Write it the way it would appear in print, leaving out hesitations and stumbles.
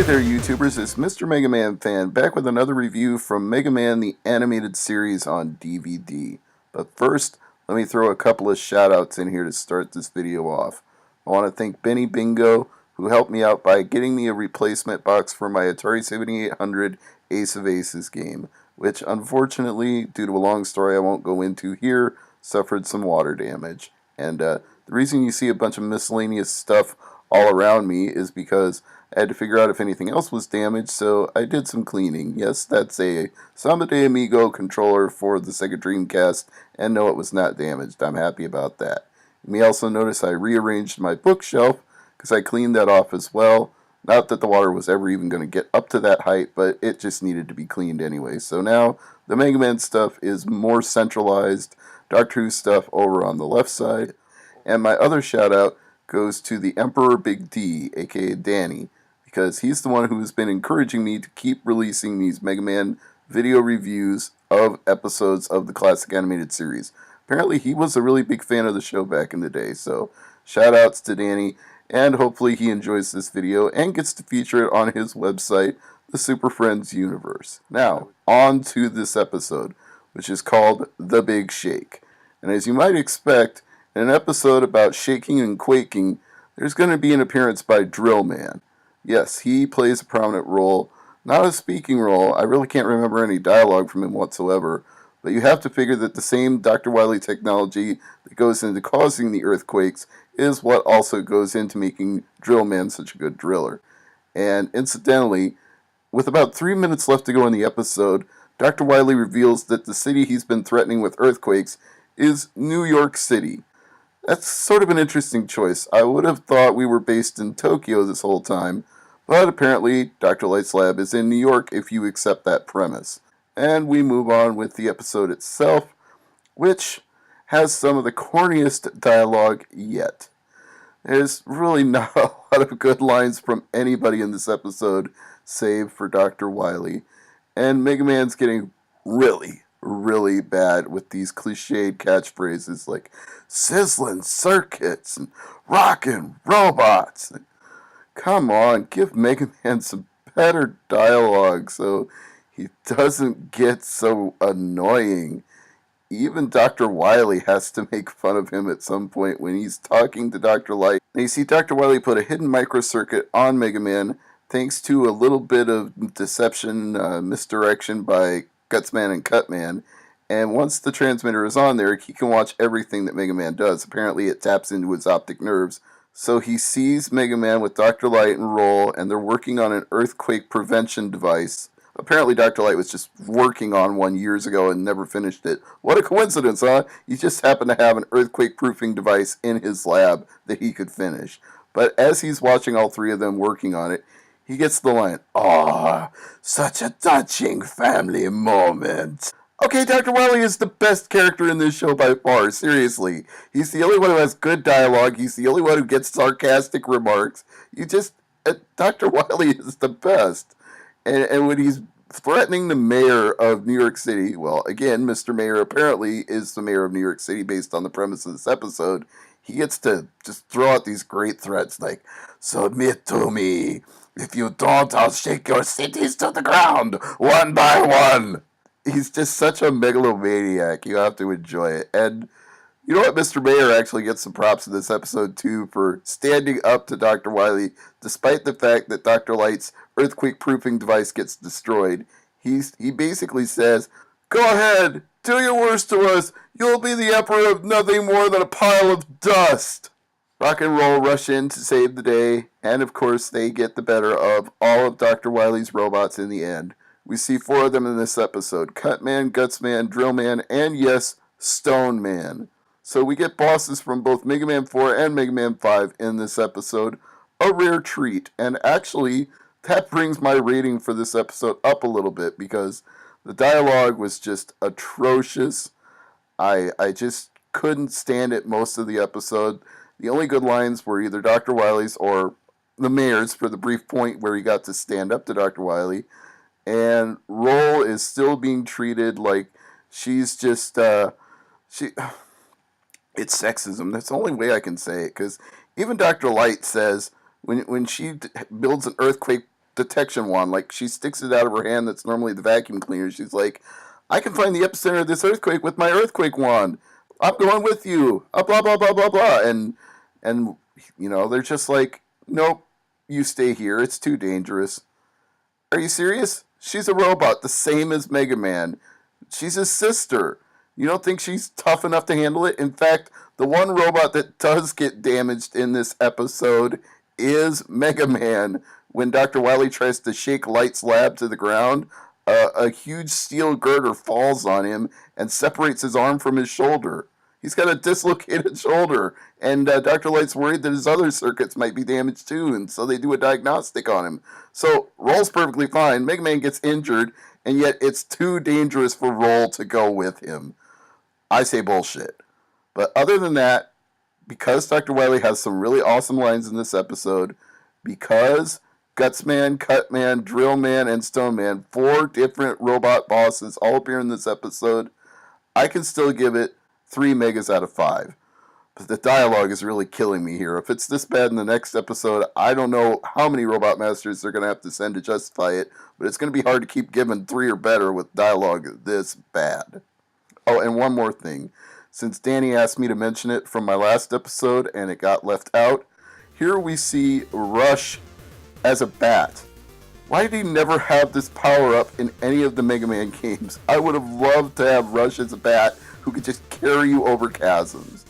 there, YouTubers, it's Mr. MegaManFan back with another review from Mega Man the Animated Series on DVD. But first, let me throw a couple of shoutouts in here to start this video off. I want to thank Benny Bingo, who helped me out by getting me a replacement box for my Atari 7800 Ace of Aces game, which unfortunately, due to a long story I won't go into here, suffered some water damage. And the reason you see a bunch of miscellaneous stuff all around me is because I had to figure out if anything else was damaged, so I did some cleaning. Yes, that's a Samba de Amigo controller for the Sega Dreamcast, and no, it was not damaged. I'm happy about that. You may also notice I rearranged my bookshelf, because I cleaned that off as well. Not that the water was ever even going to get up to that height, but it just needed to be cleaned anyway. So now, the Mega Man stuff is more centralized, Doctor Who stuff over on the left side, and my other shout out goes to the Emperor Big D, aka Danny, because he's the one who has been encouraging me to keep releasing these Mega Man video reviews of episodes of the classic animated series. Apparently he was a really big fan of the show back in the day, so shout outs to Danny, and hopefully he enjoys this video and gets to feature it on his website, the Super Friends Universe. Now, on to this episode, which is called The Big Shake. And as you might expect, in an episode about shaking and quaking, there's going to be an appearance by Drill Man. Yes, he plays a prominent role, not a speaking role. I really can't remember any dialogue from him whatsoever, but you have to figure that the same Dr. Wily technology that goes into causing the earthquakes is what also goes into making Drill Man such a good driller. And incidentally, with about 3 minutes left to go in the episode, Dr. Wily reveals that the city he's been threatening with earthquakes is New York City. That's sort of an interesting choice. I would have thought we were based in Tokyo this whole time, but apparently Dr. Light's lab is in New York if you accept that premise. And we move on with the episode itself, which has some of the corniest dialogue yet. There's really not a lot of good lines from anybody in this episode, save for Dr. Wily. And Mega Man's getting really bad with these cliched catchphrases like sizzling circuits and rockin' robots. Come on, give Mega Man some better dialogue so he doesn't get so annoying. Even Dr. Wily has to make fun of him at some point when he's talking to Dr. Light. And you see Dr. Wily put a hidden microcircuit on Mega Man thanks to a little bit of deception, misdirection by Gutsman and Cutman, and once the transmitter is on there, he can watch everything that Mega Man does. Apparently it taps into his optic nerves, so he sees Mega Man with Dr. Light and Roll, and they're working on an earthquake prevention device. Apparently Dr. Light was just working on one years ago and never finished it. What a coincidence, huh? He just happened to have an earthquake-proofing device in his lab that he could finish. But as he's watching all three of them working on it, he gets the line, "Oh, such a touching family moment." Okay, Dr. Wily is the best character in this show by far, seriously. He's the only one who has good dialogue. He's the only one who gets sarcastic remarks. Dr. Wily is the best. And when he's threatening the mayor of New York City, well, again, Mr. Mayor apparently is the mayor of New York City based on the premise of this episode, he gets to just throw out these great threats like, "Submit to me. If you don't, I'll shake your cities to the ground, one by one." He's just such a megalomaniac. You have to enjoy it. And you know what? Mr. Mayor actually gets some props in this episode, too, for standing up to Dr. Wily, despite the fact that Dr. Light's earthquake-proofing device gets destroyed. He basically says, "Go ahead, do your worst to us. You'll be the emperor of nothing more than a pile of dust." Rock and Roll rush in to save the day, and of course they get the better of all of Dr. Wily's robots in the end. We see 4 of them in this episode: Cutman, Gutsman, Drillman, and yes, Stone Man. So we get bosses from both Mega Man 4 and Mega Man 5 in this episode. A rare treat, and actually that brings my rating for this episode up a little bit because the dialogue was just atrocious. I just couldn't stand it most of the episode. The only good lines were either Dr. Wily's or the mayor's for the brief point where he got to stand up to Dr. Wily. And Roll is still being treated like she's just, it's sexism. That's the only way I can say it, because even Dr. Light says when she builds an earthquake detection wand. Like, she sticks it out of her hand that's normally the vacuum cleaner. She's like, I can find the epicenter of this earthquake with my earthquake wand. I'm going with you. Blah, blah, blah, blah, blah. And they're just like, nope, you stay here. It's too dangerous. Are you serious? She's a robot, the same as Mega Man. She's his sister. You don't think she's tough enough to handle it? In fact, the one robot that does get damaged in this episode is Mega Man. When Dr. Wily tries to shake Light's lab to the ground, a huge steel girder falls on him and separates his arm from his shoulder. He's got a dislocated shoulder, and Dr. Light's worried that his other circuits might be damaged too, and so they do a diagnostic on him. So Roll's perfectly fine. Mega Man gets injured, and yet it's too dangerous for Roll to go with him. I say bullshit. But other than that, because Dr. Wily has some really awesome lines in this episode, because Gutsman, Cutman, Drillman, and Stoneman, 4 different robot bosses all appear in this episode, I can still give it 3 megas out of 5. But the dialogue is really killing me here. If it's this bad in the next episode, I don't know how many Robot Masters they're going to have to send to justify it, but it's going to be hard to keep giving 3 or better with dialogue this bad. Oh, and one more thing. Since Danny asked me to mention it from my last episode and it got left out, here we see Rush as a bat. Why did he never have this power-up in any of the Mega Man games? I would have loved to have Rush as a bat who could just carry you over chasms.